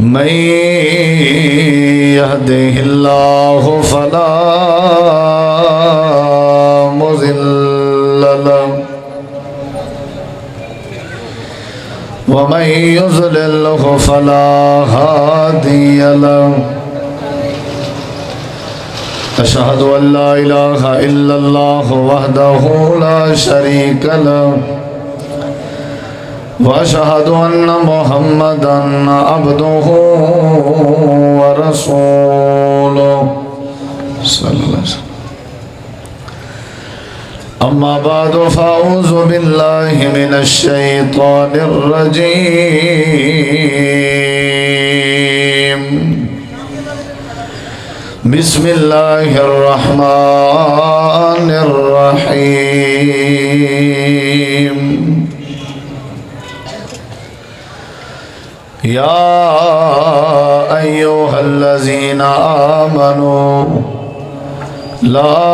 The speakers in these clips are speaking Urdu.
من يهده الله فلا مضل له ومن يضلل فلا هادي له أشهد أن لا إله إلا الله وحده لا شريك له وأشهد أن محمدًا عبده ورسوله صلى الله عليه وسلم. أما بعد فأعوذ بالله من الشيطان الرجيم. بسم الله الرحمن الرحيم. يا أيها الذين آمنوا لا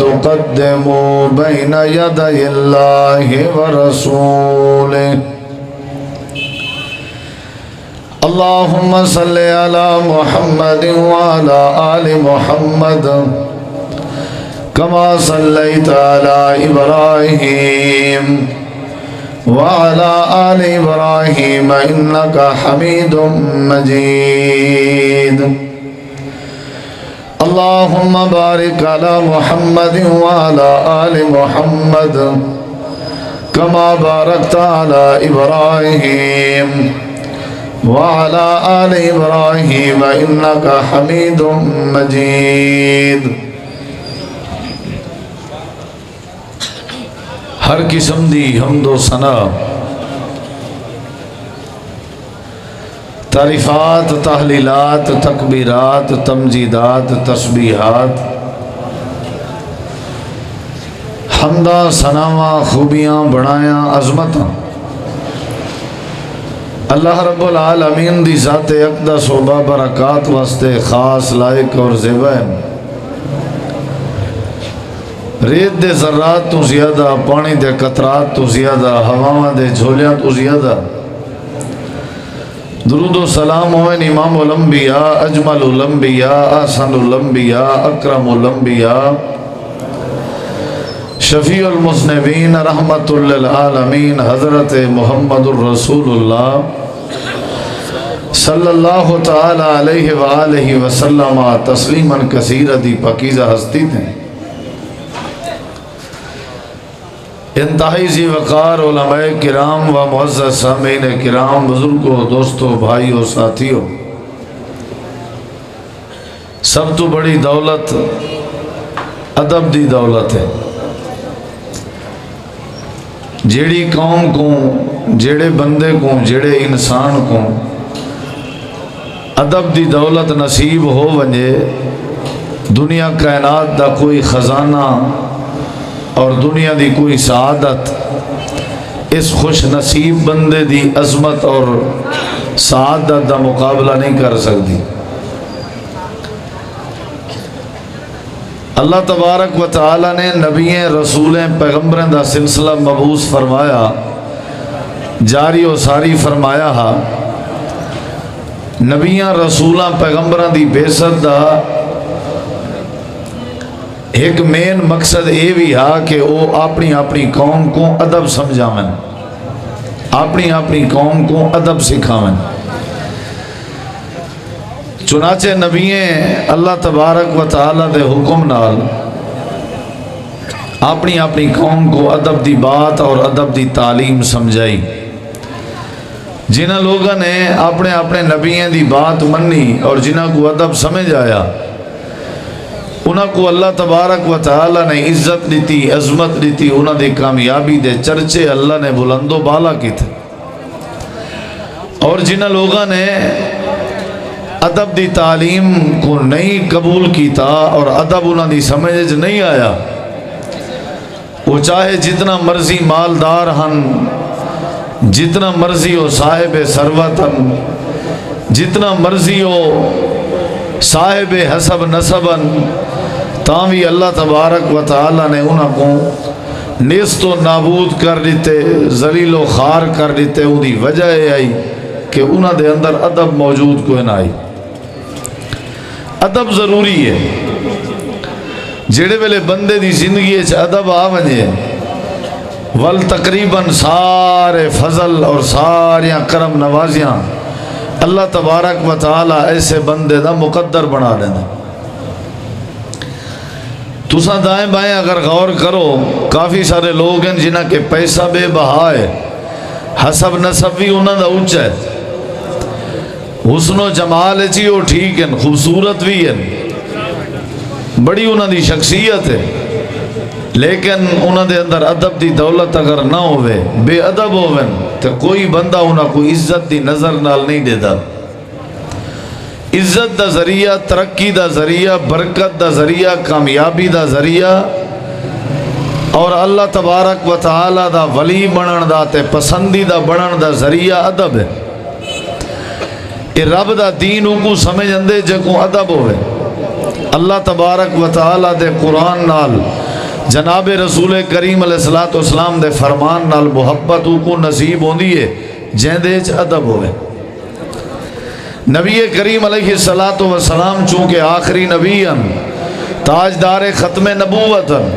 تقدموا بين يدي الله ورسوله. اللهم صل على محمد وعلى آل محمد كما صليت على إبراهيم وعلى آل إبراهيم إنك حميد مجيد. اللهم بارك على محمد وعلى آل محمد كما باركت على إبراهيم وعلى آل إبراهيم إنك حميد مجيد. ہر قسم دی حمد و ثنا تعریفات تحلیلات تکبیرات تمجیدات تسبیحات حمدہ ثناواں خوبیاں بڑایاں عظمتاں اللہ رب العالمین دی ذات اقدس و بابرکات واسطے خاص لائق اور زیبین. ریت دے ذرات تو زیادہ، پانی دے قطرات تو زیادہ، ہواواں دے جھولیاں تو زیادہ درود و سلام ہوئن امام الانبیاء، اجمل الانبیاء، احسن الانبیاء، اکرم الانبیاء، شفیع المذنبین، رحمت للعالمین، حضرت محمد الرسول اللہ صلی اللہ تعالی علیہ وآلہ وسلم تسلیما کثیرا دی پاکیزہ ہستی تھے. انتہائی ذی وقار علماء کرام و معزز سامعین کرام، بزرگوں، دوستوں، بھائیوں، ساتھیوں، سب تو بڑی دولت ادب دی دولت ہے. جیڑی قوم کو، جیڑے بندے کو، جیڑے انسان کو ادب دی دولت نصیب ہو ونجے، دنیا کائنات دا کوئی خزانہ اور دنیا دی کوئی سعادت اس خوش نصیب بندے دی عظمت اور سعادت دا مقابلہ نہیں کر سکتی. اللہ تبارک و تعالی نے نبییں، رسولیں، پیغمبریں دا سلسلہ مبعوث فرمایا، جاری و ساری فرمایا ہا. نبیاں، رسولاں، پیغمبریں دی بعثت دا ایک مین مقصد یہ بھی ہے کہ وہ اپنی اپنی قوم کو ادب سمجھاویں، اپنی اپنی قوم کو ادب سکھاویں. چنانچہ نبییں اللہ تبارک و تعالی دے حکم نال اپنی اپنی قوم کو ادب دی بات اور ادب دی تعلیم سمجھائی. جنہاں لوگوں نے اپنے اپنے نبییں دی بات منی اور جنہاں کو ادب سمجھ آیا، انہاں کو اللہ تبارک و تعالی نے عزت دیتی، عظمت دیتی، انہاں دی کامیابی دے چرچے اللہ نے بلند و بالا کی تھے. اور جنہاں لوگوں نے ادب دی تعلیم کو نہیں قبول کیتا اور ادب انہاں دی سمجھ نہیں آیا، وہ چاہے جتنا مرضی مالدار ہن، جتنا مرضی ہو صاحب ثروت ہن، جتنا مرضی ہو صاحب حسب نسبن، تاوی اللہ تبارک و تعالی نے انہاں کو نیست و نابود کر دیتے، ذلیل و خار کر دیتے. وہ دی وجہ آئی کہ انہاں دے اندر ادب موجود کوئی نہ آئی. ادب ضروری ہے. جڑے ویلے بندے دی زندگی ادب آ ونجے ول تقریباً سارے فضل اور ساریاں کرم نوازیاں اللہ تبارک و تعالی ایسے بندے دا مقدر بنا دینا. تساں دائیں بائیں اگر غور کرو کافی سارے لوگ ہیں جنہاں کے پیسہ بے بہا ہے، حسب نسب بھی انہاں دا اونچا ہے، حسن و جمال جی وہ ٹھیک ہیں، خوبصورت بھی ہیں، بڑی انہاں دی شخصیت ہے، لیکن انہاں دے اندر ادب دی دولت اگر نہ ہوئے، بے ادب ہوئے تو کوئی بندہ انہاں کو عزت دی نظر نال نہیں دے دا. عزت دا ذریعہ، ترقی دا ذریعہ، برکت دا ذریعہ، کامیابی دا ذریعہ اور اللہ تبارک و تعالی دا ولی بنن دا تے پسندیدہ بنن دا ذریعہ ادب ہے. یہ رب دا دین کو سمجھ اندے جے کو ادب ہوئے. اللہ تبارک و تعالی دے قرآن نال جناب رسول کریم علیہ السلام دے فرمان نال محبت کو نصیب ہوندی ہے جہاں دے ادب ہوئے. نبی کریم علیہ السلام چونکہ آخری نبی ہیں، تاجدار ختم نبوت ہیں،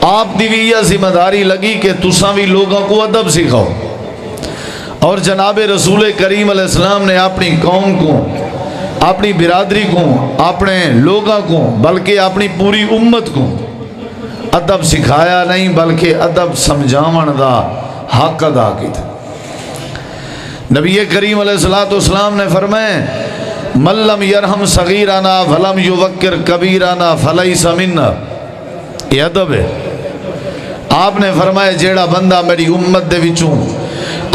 آپ دی بھی یہ ذمہ داری لگی کہ تساں بھی لوگوں کو ادب سکھاؤ. اور جناب رسول کریم علیہ السلام نے اپنی قوم کو، اپنی برادری کو، اپنے لوگوں کو، بلکہ اپنی پوری امت کو ادب سکھایا نہیں بلکہ ادب سمجھاون دا حق ادا کیتا. نبی کریم علیہ السلام نے فرمایا من لم یرحم صغیرنا ولم یوقر کبیرنا فلیس منا. یہ ادب ہے. آپ نے فرمایا جیڑا بندہ میری امت دے وچوں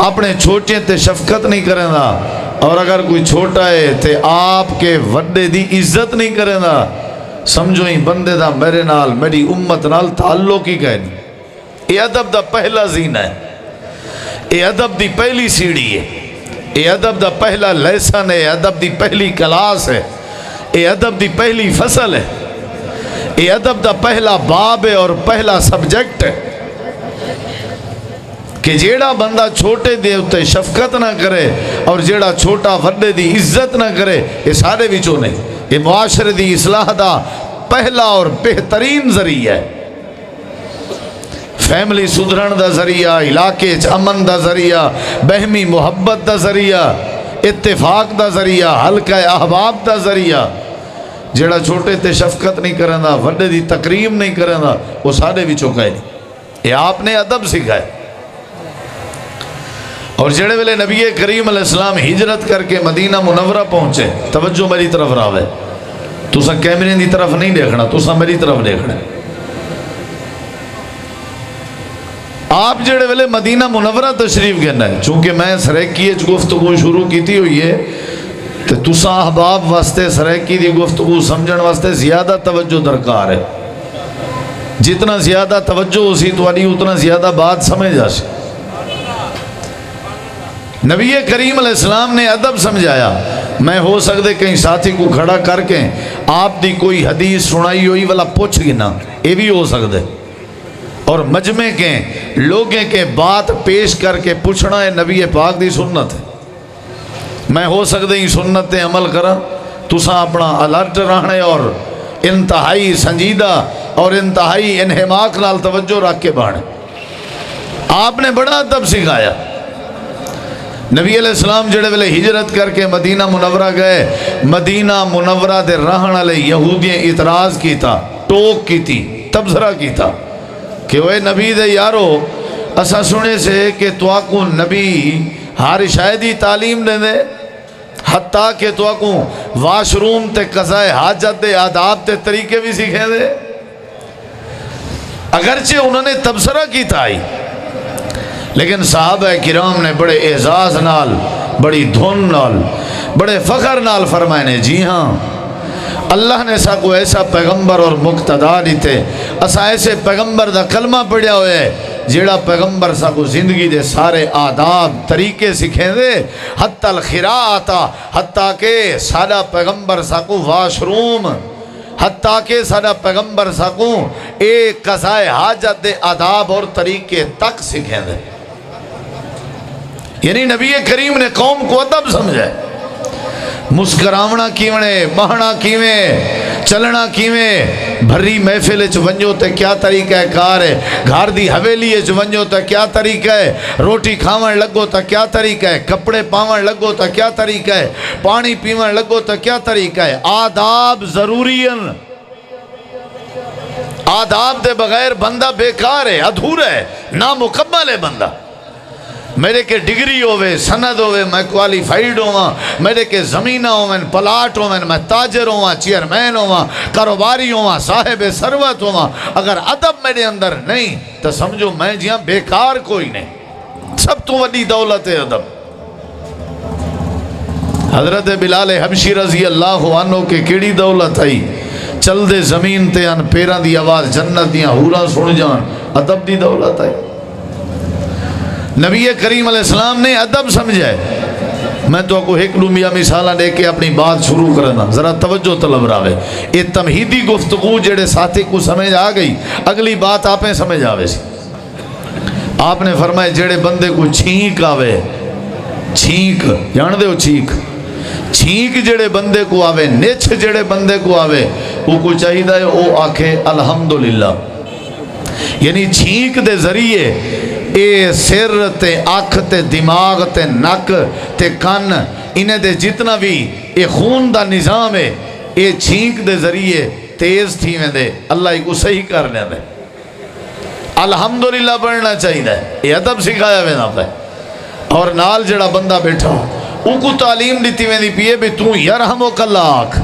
اپنے چھوٹے تے شفقت نہیں کریں دا، اور اگر کوئی چھوٹا ہے تے آپ کے وڈے دی عزت نہیں کریں دا، سمجھو ہی بندے دا میرے نال میری امت نال تعلق ہی کہنی. یہ ادب دا پہلا زینہ ہے، یہ ادب دی پہلی سیڑھی ہے، یہ ادب دا پہلا لیسن ہے، ادب دی پہلی کلاس ہے، یہ ادب دی پہلی فصل ہے، یہ ادب دا پہلا باب ہے اور پہلا سبجیکٹ ہے کہ جیڑا بندہ چھوٹے دے اتے شفقت نہ کرے اور جیڑا چھوٹا وڈے دی عزت نہ کرے، یہ سارے وچوں نہیں. یہ معاشرے دی اصلاح دا پہلا اور بہترین ذریعہ ہے. فیملی سدھرن دا ذریعہ، علاقے امن دا ذریعہ، بہمی محبت دا ذریعہ، اتفاق دا ذریعہ، حلقہ احباب دا ذریعہ. جیڑا چھوٹے تے شفقت نہیں کرنا، وڈے دی تکریم نہیں کرنا، وہ سارے وچوں کہے نہیں. یہ آپ نے ادب سکھائے. اور جڑے ویلے نبی کریم علیہ السلام ہجرت کر کے مدینہ منورہ پہنچے، توجہ میری طرف راوے، تسا کیمرے دی طرف نہیں دیکھنا، تسا میری طرف دیکھنا. آپ جڑے ویلے مدینہ منورہ تشریف گئے ہیں، چونکہ میں سریکی گفتگو شروع کیتی ہوئی ہے تو تسا احباب واسطے سریکی دی گفتگو سمجھن واسطے زیادہ توجہ درکار ہے. جتنا زیادہ توجہ اسی توانی اتنا زیادہ بات سمجھ جاسی. نبی کریم علیہ السلام نے ادب سمجھایا. میں ہو سکتے کہیں ساتھی کو کھڑا کر کے آپ دی کوئی حدیث سنائی ہوئی والا پوچھ گنا، یہ بھی ہو سکتے، اور مجمع کے لوگیں کے بات پیش کر کے پوچھنا ہے نبی پاک دی سنت ہے. میں ہو سکتے ہی سنت تے عمل کرا، تسا اپنا الرٹ رہنے اور انتہائی سنجیدہ اور انتہائی انہماک نال توجہ رکھ کے بانے. آپ نے بڑا ادب سکھایا. نبی علیہ السلام جڑے ویلے ہجرت کر کے مدینہ منورہ گئے، مدینہ منورہ دے رہن والے یہودیاں اعتراض کیتا، ٹوک کیتی، تبصرہ کیتا کہ وہ نبی دے یارو اسا سنے سے کہ تو آکو نبی ہر شاہدی تعلیم دے دے، حتیٰ کہ تو آکو واش روم تے قضائے حاجت دے آداب تے طریقے بھی سیکھیں دے. اگرچہ انہوں نے تبصرہ کیتا آئی، لیکن صحابہ کرام نے بڑے اعزاز نال، بڑی دھن نال، بڑے فخر نال فرمائے نے جی ہاں اللہ نے سا کو ایسا پیغمبر اور مقتدا دیتے، اسا ایسے پیغمبر دا کلمہ پڑھیا ہوئے جیڑا پیغمبر سا کو زندگی دے سارے آداب طریقے سکھیں دے، حتی الخراعتا، حتیٰ کہ سادہ پیغمبر سا کو واش روم، حتیٰ کہ سادہ پیغمبر سا کو ایک قضائے حاجت دے آداب اور طریقے تک سکھیں دے. یعنی نبی کریم نے قوم کو ادب سمجھا ہے۔ مسکراونا کیویں، بہنا کیویں، چلنا کیویں، بھری محفل چ ونجو تے کیا طریقہ ہے کار ہے، گھر دی حویلی چ ونجو تے کیا طریقہ ہے، روٹی کھاون لگو تے کیا طریقہ ہے، کپڑے پاون لگو تے کیا طریقہ ہے، پانی پیون لگو تے کیا طریقہ ہے۔ آداب ضروری ہیں، آداب دے بغیر بندہ بیکار ہے، ادھورا ہے، نامکمل ہے بندہ۔ میرے کے ڈگری ہوئے، سند ہوئے، میں کوالیفائیڈ ہوا، میرے کے زمینہ ہوئے، پلاٹ ہوئے، میں تاجر ہوا، چیئرمین ہوا، کاروباری ہوا، صاحب ثروت ہوا، اگر ادب میرے اندر نہیں تو سمجھو میں جہاں بیکار کوئی نہیں۔ سب تو وڈی دولت ہے ادب۔ حضرت بلال حبشی رضی اللہ عنہ کے کیڑی دولت آئی، چل دے زمین تے ان پیران دی آواز جنت دیاں حوراں سن جان، ادب دی دولت آئی۔ نبی کریم علیہ السلام نے ادب سمجھا ہے۔ میں تو کو ایک لومیا مثالہ دے کے اپنی بات شروع کرنا، ذرا توجہ طلب راوے۔ یہ تمہیدی گفتگو جڑے ساتھی کو سمجھ آ گئی، اگلی بات آپ نے سمجھ آوے سی۔ آپ نے فرمائے جڑے بندے کو چھینک آوے، چھینک جان دے ہو چھینک، چھینک جڑے بندے کو آوے، نچ جڑے بندے کو آوے، وہ کو چاہیے ہے وہ آکھے الحمدللہ۔ یعنی چھینک دے ذریعے اے سر تے آنکھ تے دماغ تے نک تے کن انہیں دے جتنا بھی اے خون دا نظام ہے، اے چھینک دے ذریعے تیز تھی میں دے، اللہ ہی کو صحیح کرنے دے۔ الحمدللہ پڑھنا چاہیے، یہ ادب سکھایا میں نہ پہ۔ اور نال جڑا بندہ بیٹھا او کو تعلیم دیتی میں دی پیے بھی تو یرحمک اللہ آکھ،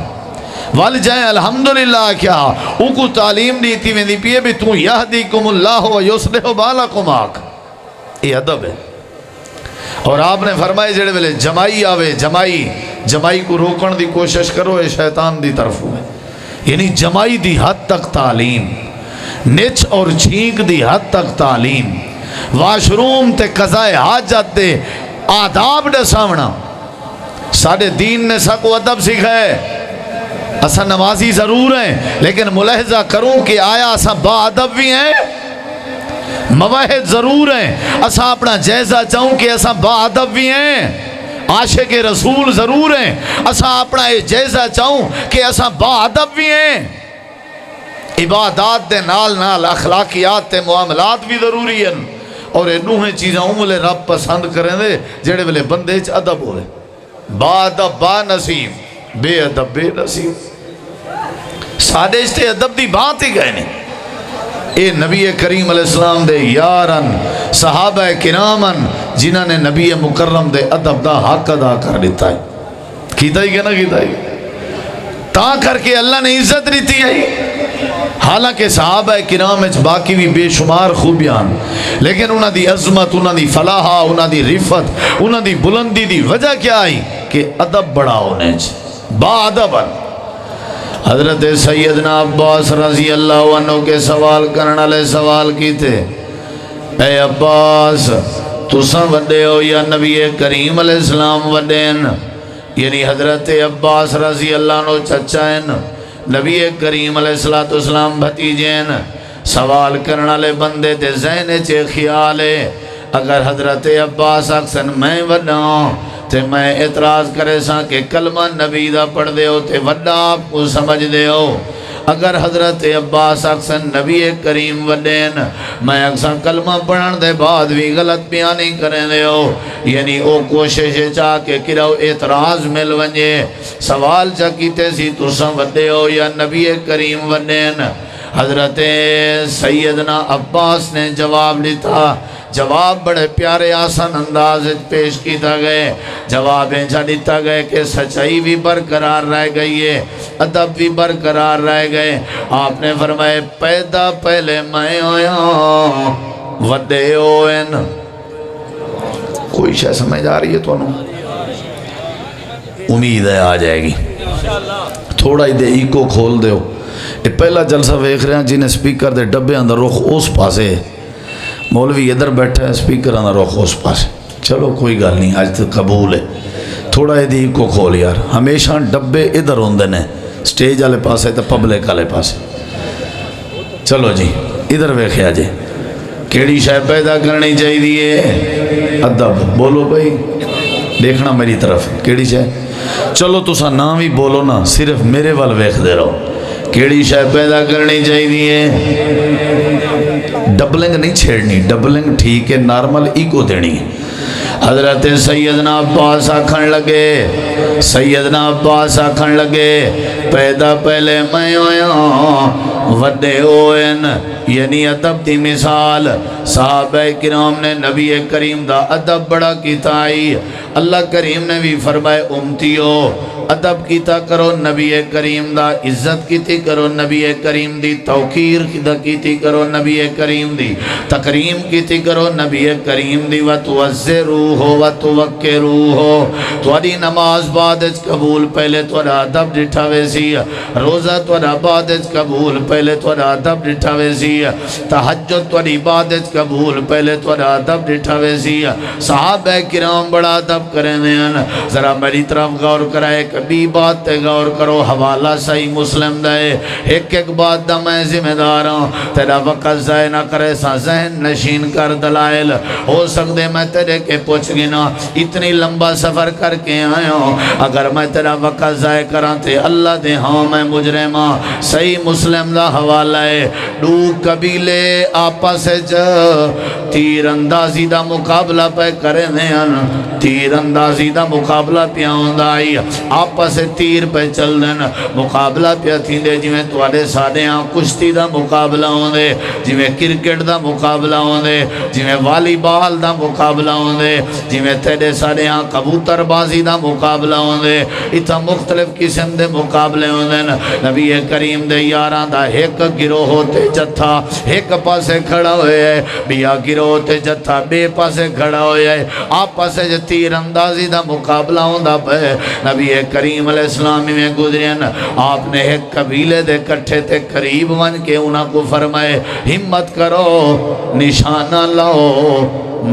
وال جائیں الحمدللہ کیا او کو تعلیم دیتی میں دی پیے بھی تو یہدیکم اللہ و یصلح بالکم آکھ۔ یہ ادب ہے۔ اور آپ نے فرمائے جڑے ویلے جمائی آوے، جمائی کو روکن دی کوشش کرو، اے شیطان دی طرف ہوئے۔ یعنی جمائی دی حد تک تعلیم، نچ اور چھینک دی حد تک تعلیم، واشروم تے قضاء حاجت دے آداب دے سامنا۔ ساڑھے دین نے سا کو ادب سکھائے۔ اسا نمازی ضرور ہیں لیکن ملاحظہ کروں کہ آیا اسا با ادب بھی ہیں، مواہد ضرور ہیں، اسا اپنا جائزہ چاہوں کہ اسا با ادب بھی ہیں، عاشق رسول ضرور ہیں، اسا اپنا یہ جائزہ چاہوں کہ اسا با ادب بھی ہیں۔ عبادات دے نال نال اخلاقیات تے معاملات بھی ضروری ہیں، اور انہوں چیزیں امولے رب پسند کریں دے جڑے ویلے بندے چ ادب ہوئے۔ با ادب با نصیب، بے ادب بے نصیب۔ سادے اجتے ادب دی بات ہی گئے نہیں۔ اے نبی کریم علیہ السلام دے یارن، صحابہ کرامن، جنہاں نے نبی مکرم دے ادب دا حق ادا کر دیتا ہے۔ کیتا ہی کہ نہ کیتا ہی؟ تا کر کے اللہ نے عزت دیتی ہے۔ حالانکہ صحابہ کرام اچ باقی بھی بے شمار خوبیان، لیکن انہاں دی عظمت، انہاں دی فلاح، انہاں دی رفت، انہاں دی بلندی دی وجہ کیا آئی کہ ادب بڑا ہونے با ادب۔ حضرت سیدنا عباس رضی اللہ عنہ کے سوال کرنا لے سوال کی تھے، اے عباس تساں وڈے ہو یا نبی کریم علیہ السلام وڈین؟ یعنی حضرت عباس رضی اللہ عنہ چچا ہیں، نبی کریم علیہ السلام بھتیجے ہیں۔ سوال کرنا لے بندے تے ذہن چے خیال ہے اگر حضرت عباس اکسن میں وڈا ہوں تے میں اعتراض کرے ساں کہ کلمہ نبی دا پڑھ دے ہو تے وڈا آپ کو سمجھ دے ہو۔ اگر حضرت عباس اکسن نبی کریم وڈین میں اکسن کلمہ پڑھن دے بعد بھی غلط بیانی کریں دے ہو، یعنی او کوشش چاہ کے کرو اعتراض مل ونجے۔ سوال چاہ کیتے سی تساں وڈے ہو یا نبی کریم وڈین؟ حضرت سیدنا عباس نے جواب دیتا، جواب بڑے پیارے آسان انداز پیش کیتا گئے۔ جواب ایچا دیتا گئے کہ سچائی بھی برقرار رہ گئی ہے، ادب بھی برقرار رہ گئے۔ آپ نے فرمائے پیدا پہلے میں ہویا وڈے ہوئن۔ کوئی شے سمجھ آ رہی ہے تو انہوں امید ہے آ جائے گی۔ تھوڑا ہی دے ایکو کھول دے ہو۔ پہلا جلسہ ویکھ رہے ہیں جنہیں سپیکر دے ڈبے اندر رخ اس پاسے، مولوی ادھر بیٹھا ہے سپیکر اندر رخ اس پاسے۔ چلو کوئی گل نہیں، آج تو قبول ہے۔ تھوڑا یہ دی کو کھول یار، ہمیشہ ڈبے ادھر ہوندے نے، سٹیج والے پاسے تے پبلک والے پاسے۔ چلو جی ادھر ویکھیا جی کیڑی شے پیدا کرنی چاہیے؟ ادب بولو بھائی دیکھنا میری طرف کیڑی شے چلو تسا نام ہی بولو نا صرف میرے وال ویکھ دے رہو کیڑی شے پیدا کرنی چاہیے ڈبلنگ نہیں چھیڑنی ڈبلنگ ٹھیک ہے نارمل ایکو دینی حضرت سیدنا عباس آکھن لگے سیدنا عباس آکھن لگے پیدا پہلے میں ہویا وڈے ہوئن یعنی ادب دی مثال صحابہ کرام نے نبی کریم دا ادب بڑا کیتا آئی اللہ کریم نے بھی فرمائے امتیو ادب کیتا کرو نبی کریم دا عزت کیتی کرو نبی کریم دی توقیر کیتی کرو نبی کریم دی تکریم کیتی کرو نبی کریم دی وَتُوَزِّرُوهُ وَتُوَكِّرُوهُ توڑی نماز بعد قبول پہلے توڑا ادب ڈٹھاوے سی روزہ توڑا بعد قبول پہلے توڑا ادب ڈٹھاوے سی تہجد توڑی بعد قبول پہلے توڑا ادب ڈٹھاوے سی صحابہ کرام بڑا ادب کریں ہیں ذرا میری طرف غور کرائے کبھی بات تے غور کرو حوالہ صحیح مسلم دے ایک بات دا میں ذمہ دار ہوں تیرا وقت ضائع نہ کرے سا ذہن نشین کر دلائل ہو سکتے میں تیرے کے پوچھ گنا اتنی لمبا سفر کر کے آیا ہوں اگر میں تیرا وقت ضائع کراں تے اللہ دے ہاں میں مجرمہ صحیح مسلم دا حوالہ ہے دو قبیلے آپس تیر اندازی دا مقابلہ پہ کرے ہیں تیر اندازی دا مقابلہ پہ آئی آپس تیر پہ چل دیں مقابلہ پہ تھی دے جی میں توڑے ساڑے ہاں کشتی دا مقابلہ ہوں دے جی میں کرکٹ دا مقابلہ ہوں دے جی میں والی بال دا مقابلہ ہوں دے جی میں تیرے ساڑے ہاں کبوتر بازی دا مقابلہ ہوں دے اتنا مختلف قسم دے مقابلے ہوں دے نبی کریم دے یاراں دا ایک گروہ ہوتے جتھا ایک پاسے کھڑا ہوئے ہے بیا گروہ ہوتے جتھا بے پاسے کھڑا ہوئے ہے آپ پاسے جو تیر اندازی دا مقابلہ ہوں دا پہ نبی کریم علیہ السلامی میں گزرین آپ نے ایک قبیلے دے کٹھے تے قریب ون کے انہاں کو فرمائے ہمت کرو نشانہ لاؤ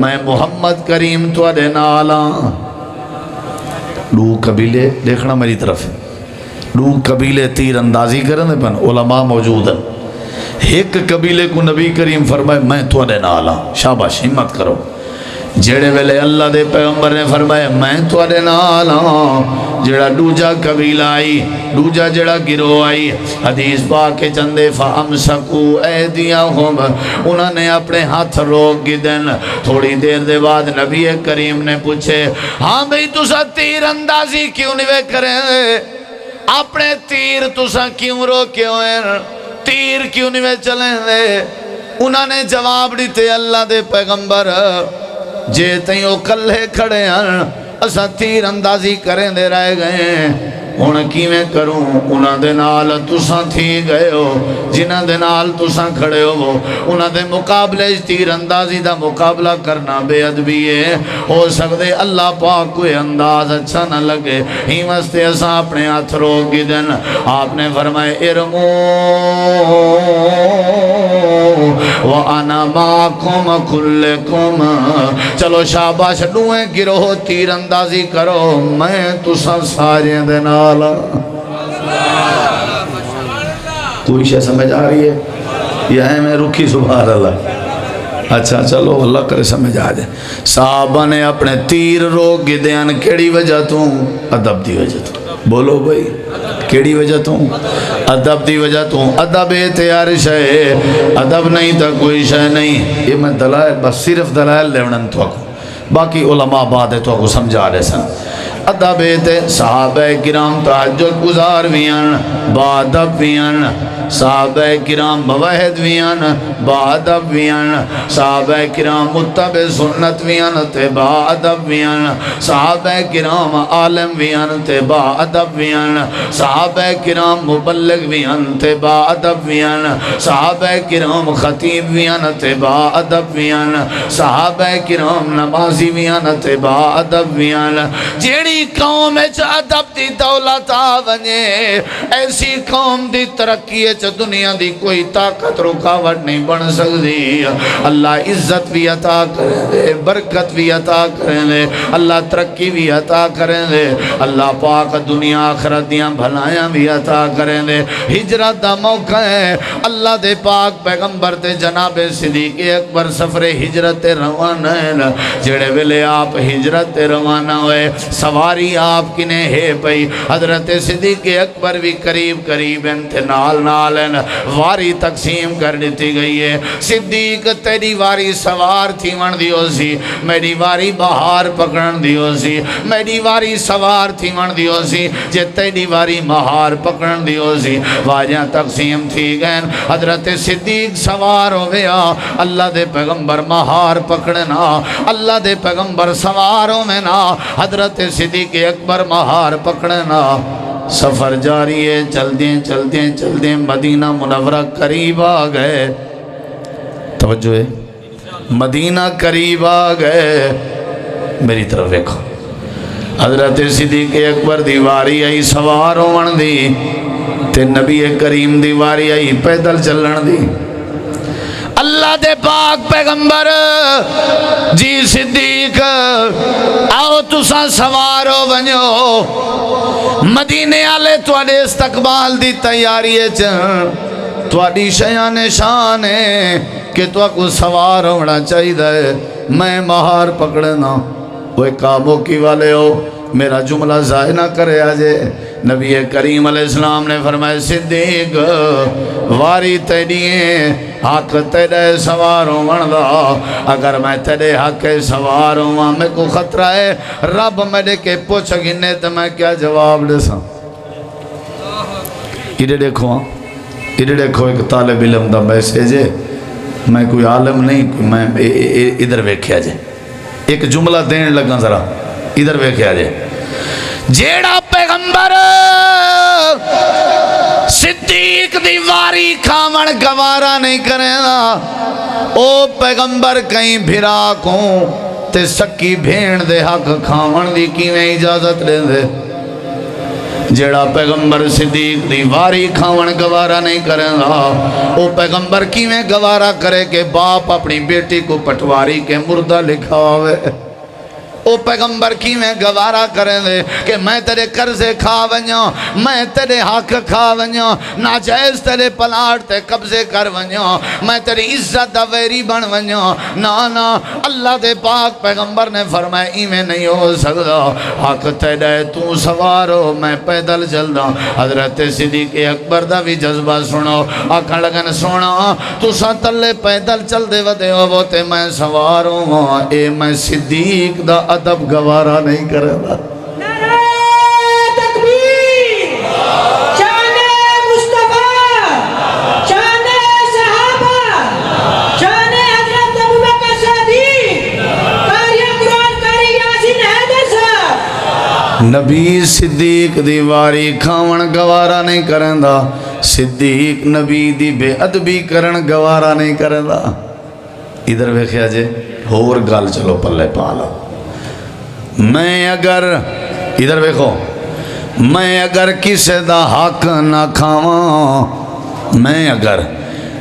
میں محمد کریم توڑے نالا دو قبیلے دیکھنا میری طرف دو قبیلے تیر اندازی کرنے پن علماء موجود ہیں ایک قبیلے کو نبی کریم فرمائے میں توڑے نالا شاباش ہمت کرو جڑے ویلے اللہ دے پیغمبر نے فرمایا میں توڑے نال ہاں جڑا دوجا قبیلہ آئی دوجا جڑا گروہ آئی حدیث پاک کے چندے فَأَمْسَكُوا أَيْدِيَهُمْ انہوں نے اپنے ہاتھ روک گدن تھوڑی دیر دے بعد نبی کریم نے پوچھے ہاں بھئی تسا تیر اندازی کیوں نہیں کریں اپنے تیر تسا کیوں روکے ہوئے تیر کیوں نہیں چلیں دے انہوں نے جواب دیتے اللہ دے پیغمبر جے تیوں کلے کھڑے ہیں اسا تیر اندازی کریں دے رہ گئے ہیں انہاں کی میں کروں انہاں دے نال تساں تھی گئے ہو جنہاں دے نال تساں کھڑے ہو انہاں دے مقابلے تیر اندازی دا مقابلہ کرنا بے ادبی ہے ہو سکتے اللہ پاک کوئی انداز اچھا نہ لگے ہی واسطے اساں اپنے ہاتھ روک دن آپ نے فرمائے ارمو وَأَنَا مَعَكُمْ كُلِّكُمْ چلو شاباش دوئیں گروہ تیر اندازی کرو میں تساں سارے دینا کوئی شے سمجھ آ رہی ہے یہ ہے میں رکھی سبحان اللہ اچھا چلو اللہ کرے سمجھ آ جائے صحابہ نے اپنے تیر روک گدیان کیڑی وجہ تو ادب دی وجہ تو بولو بھئی کیڑی وجہ تو ادب دی وجہ تو ادب تیار شے ادب نہیں تا کوئی شے نہیں یہ میں دلائل بس صرف دلائل لیونن تو کو باقی علماء بعد تو کو سمجھا رہے سن ادب صحابہ کرام تہجد گزار ویان بادب ویان صحابہ کرام موحد ویان بادب ویان صحابہ کرام متبع سنت ویان تے بادب ویان صحابہ کرام عالم ویان تے بادب ویان صحابہ کرام مبلغ ویان تے بادب ویان صحابہ کرام خطیب ویان تے بادب ویان صحابہ کرام نمازی ویان تے بادب ویان جیڑی قوم ادب دی دولت آ ونجے ایسی قوم دی ترقی دنیا دی کوئی طاقت رکاوٹ نہیں بن سکتی اللہ عزت بھی عطا کریں دے برکت بھی عطا کریں دے اللہ ترقی بھی عطا کریں دے اللہ پاک دنیا آخرت دیاں بھلائیاں بھی عطا کریں دے ہجرت دا موقع ہے اللہ دے پاک پیغمبر تے جناب صدیق اکبر سفر ہجرت روانہ ہے جڑے ویلے آپ ہجرت روانہ ہوئے سواری آپ کنے ہے پئی حضرت صدیق اکبر بھی قریب قریب انتنال نالن واری تقسیم کر دیتی گئی ہے صدیق تیری واری سوار تھی ون دیو سی میری واری بہار پکڑن دیو سی میری واری سوار تھی ون دیو سی جے تیری واری مہار پکڑن دیو سی واجہ تقسیم تھی گئن حضرت صدیق سوار ہو گیا اللہ دے پیغمبر مہار پکڑنا اللہ دے پیغمبر سواروں میں نا حضرت صدیق اکبر مہار پکڑنا سفر جاری ہے چلتے مدینہ منورہ قریب آ گئے توجہ ہے مدینہ قریب آ گئے میری طرف دیکھو حضرت صدیق اکبر دیواری آئی سواروں من دی تے نبی کریم دیواری آئی پیدل چلن دی اللہ دے پاک پیغمبر جی صدیق آؤ تساں سوارو بنیو مدینے آلے توڑے استقبال دی تیاری توڑی شیان شان ہے کہ تو کو سوار ہونا چاہی دے میں مہار پکڑنا وہ کعبوں کی والے ہو میرا جملہ ضائع نہ کرے آجے نبی کریم علیہ السلام نے فرمائے صدیق واری تیڑیے حق تیڑے سواروں مندہ اگر میں تیڑے حق سواروں ماں میں کو خطرہ ہے رب میرے کے پوچھ گنے تو میں کیا جواب دے سا ادھے دیکھو ایک طالب علم دا میسیج ہے میں کوئی عالم نہیں میں ادھر ویکھیا جے ایک جملہ دین لگا ذرا ادھر ویکھیا جے جیڑا پیغمبر صدیق دی واری کھاون گوارا نہیں کرے نا او پیغمبر کہیں بھرا کوں تے سکی بھین دے حق کھاون دی کیویں اجازت لے دے جیڑا پیغمبر صدیق دی واری کھاون گوارا نہیں کرے گا او پیغمبر کیویں گوارا کرے کہ باپ اپنی بیٹی کو پٹواری کے مردہ لکھا ہوئے او پیغمبر کی میں گوارا کریں دے کہ میں تیرے قرضے کھا ونیوں میں تیرے حق کھا ونیوں ناجائز تیرے پلاٹ تے قبضے کر ونیوں میں تیری عزت دا ویری بن ونیوں نا اللہ دے پاک پیغمبر نے فرمایا ایمیں نہیں ہو سکتا حق تیرے تو سوارو میں پیدل چل دا حضرت صدیق اکبر دا بھی جذبہ سنو آکھن لگن سونا تو سا تلے پیدل چل دے ودے ہو وہ تے میں سوارو اے میں صدیق دا ادب گوارا نہیں کرے گا نعرہ تکبیر شان مصطفیٰ شان صحابہ شان حضرت ابوبکر صدیق قاری قرآن قاری یاسین حیدر صاحب نبی صدیق دیواری کھاون گوارا نہیں کریں دا صدیق نبی دی بے ادبی کرن گوارا نہیں کریں دا ادھر ویکھیا جے اور گال چلو پلے پالا میں اگر ادھر ویکھو میں اگر کسے دا حق نہ کھاواں میں اگر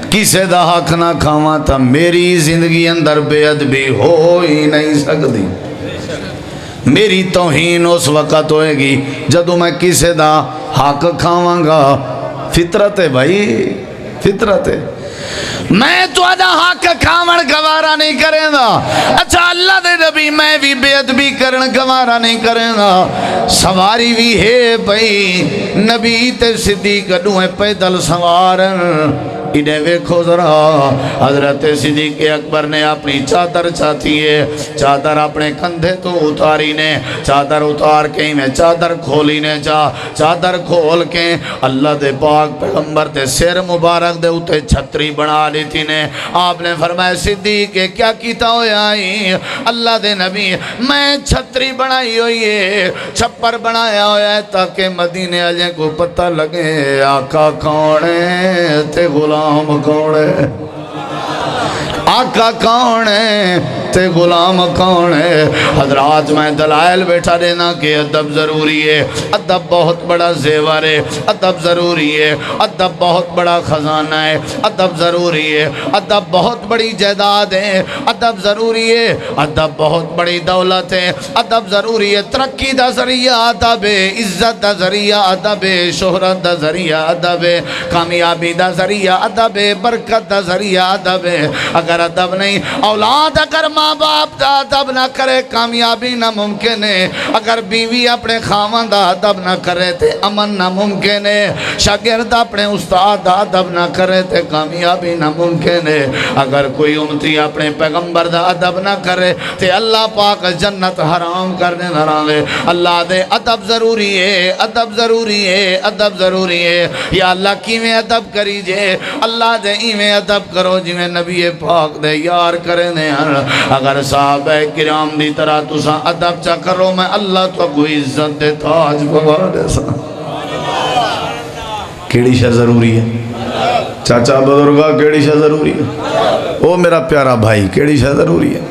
کسے دا حق نہ کھاواں تا میری زندگی اندر بے ادبی ہو ہی نہیں سکتی میری توہین اس وقت ہوئے گی جدو میں کسے دا حق کھاواں گا فطرت ہے بھائی فطرت ہے میں تو ادا حق کھاون گوارا نہیں کریں دا اچھا اللہ دے نبی میں بھی بے ادبی کرن گوارا نہیں کریں دا سواری بھی ہے بھئی نبی تے صدیق دوئے پیدل سوارن انہیں ویکھو ذرا حضرت صدیق اکبر نے اپنی چادر چاہتی ہے چادر اپنے کندھے تو اتاری نے چادر اتار کے میں چادر کھولی نے چادر کھول کے اللہ دے پاک پیغمبر دے سر مبارک دے اتے چھتری بنا لی تھی نے آپ نے فرمایا صدیق کیا کیتا ہویا ہی اللہ دے نبی میں چھتری بنائی ہوئی ہے چھپر بنایا ہویا ہے تاکہ مدینے والے کو پتہ لگے آقا کون ہے تے غلام کون ہے آقا کون ہے تے تے غلام کون ہے؟ حضرات میں دلائل بیٹھا دینا کہ ادب ضروری ہے، ادب بہت بڑا زیور ہے، ادب ضروری ہے، ادب بہت بڑا خزانہ ہے، ادب ضروری ہے، ادب بہت بڑی جائیداد ہے، ادب ضروری ہے، ادب بہت بڑی دولت ہے، ادب ضروری ہے، ترقی دا ذریعہ ادب ہے، عزت دا ذریعہ ادب ہے، شہرت دا ذریعہ ادب ہے، کامیابی دا ذریعہ ادب ہے، برکت دا ذریعہ ادب ہے۔ اگر ادب نہیں، اولاد اگر ماں باپ دا ادب نہ کرے کامیابی نہ ممکن ہے، اگر بیوی اپنے خاوند دا ادب نہ کرے تے امن نہ ممکن ہے، شاگرد اپنے استاد دا ادب نہ کرے تے کامیابی نہ ممکن ہے، اگر کوئی امتی اپنے پیغمبر دا ادب نہ کرے تے اللہ پاک جنت حرام کرنے نہ رہے۔ اللہ دے ادب ضروری ہے، ادب ضروری ہے، ادب ضروری ہے۔ یا اللہ کیویں ادب کری جے؟ اللہ دے ایویں ادب کرو جویں نبی پاک دے یار کرے نے۔ اگر صحابہ کرام دی طرح تساں ادب چا کرو میں اللہ تو کوئی عزت دے تاج پوا دے سا۔ کیڑی شے ضروری ہے؟ چاچا بزرگا کیڑی شے ضروری ہے؟ او میرا پیارا بھائی کیڑی شے ضروری ہے؟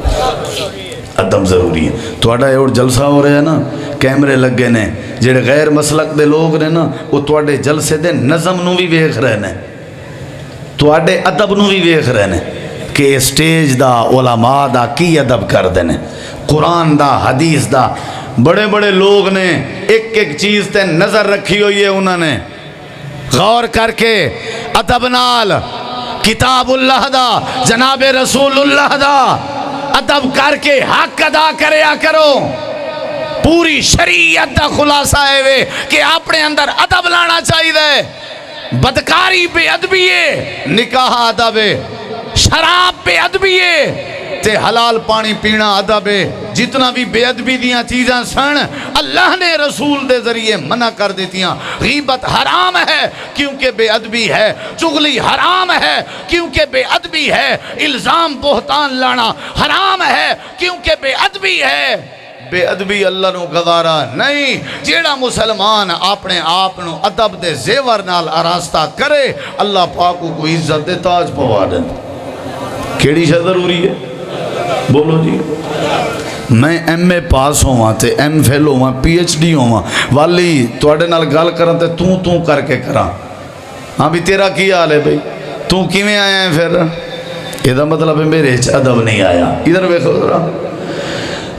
ادب ضروری ہے۔ تھوڑا اور جلسہ ہو رہا ہے نا، کیمرے لگے نے، جڑے غیر مسلک دے لوگ نے نا وہ تھوڑے جلسے دے نظم نو بھی ویکھ رہے نے، تھوڑے ادب نو بھی ویکھ رہے نے کہ سٹیج دا علماء دا کی ادب کر دینے، قرآن دا حدیث دا۔ بڑے بڑے لوگ نے ایک ایک چیز تے نظر رکھی ہوئی ہے، انہوں نے غور کر کے ادب نال کتاب اللہ دا جناب رسول اللہ دا ادب کر کے حق ادا کریا کرو۔ پوری شریعت دا خلاصہ ہے وے کہ اپنے اندر ادب لانا چاہیے۔ بدکاری بے ادبی ہے، نکاح ادب ہے، شراب بے ادبی ہے، تے حلال پانی پینا ادب ہے۔ جتنا بھی بے ادبی دیاں چیزاں سن اللہ نے رسول دے ذریعے منع کر دیتیاں۔ غیبت حرام ہے کیونکہ بے ادبی ہے، چغلی حرام ہے کیونکہ بے ادبی ہے، الزام بہتان لانا حرام ہے کیونکہ بے ادبی ہے۔ بے ادبی اللہ نو گوارا نہیں۔ جیڑا مسلمان اپنے آپ نو ادب دے زیور نال آراستہ کرے اللہ پاک کو عزت دے تاج پوا دے۔ کیڑی شے ضروری ہے؟ بولو جی۔ میں ایم اے پاس ہوا تے ایم فیل ہوا پی ایچ ڈی ہوا، والی توڑے نال گال کرن تے تو کر کے کراں۔ ہاں بھی تیرا کی حال ہے بھئی؟ تو کیویں آیا ہے پھر؟ یہ دا مطلب ہے میرے ادب نہیں آیا۔ ادھر دیکھو ذرا،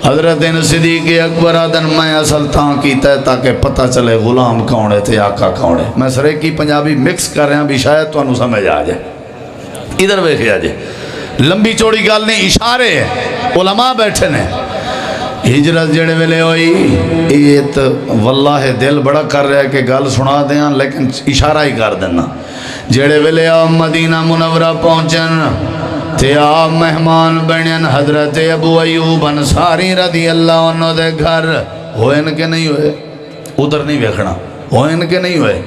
حضرت صدیق اکبر آدن میں اصل تاں کیتا ہے تاکہ پتہ چلے غلام کون ہے تے آقا کون ہے۔ میں سریکی پنجابی مکس کر رہا ہوں بھی شاید تو انہوں سمجھ آ جائے۔ ادھر دیکھے آجے، لمبی چوڑی گال نہیں، اشارے ہیں، علماء بیٹھے نے۔ ہجرت جڑے ویلے ہوئی، یہ تو واللہ دل بڑا کر رہا ہے کہ گال سنا دیاں لیکن اشارہ ہی کر دینا۔ جڑے ویلے آپ مدینہ منورہ پہنچن تے آپ مہمان بنین حضرت ابو ایوب انصاری رضی اللہ عنہ دے گھر ہوئے ان کے نہیں ہوئے، ادھر نہیں بیکھنا، ہوئے ان کے نہیں ہوئے۔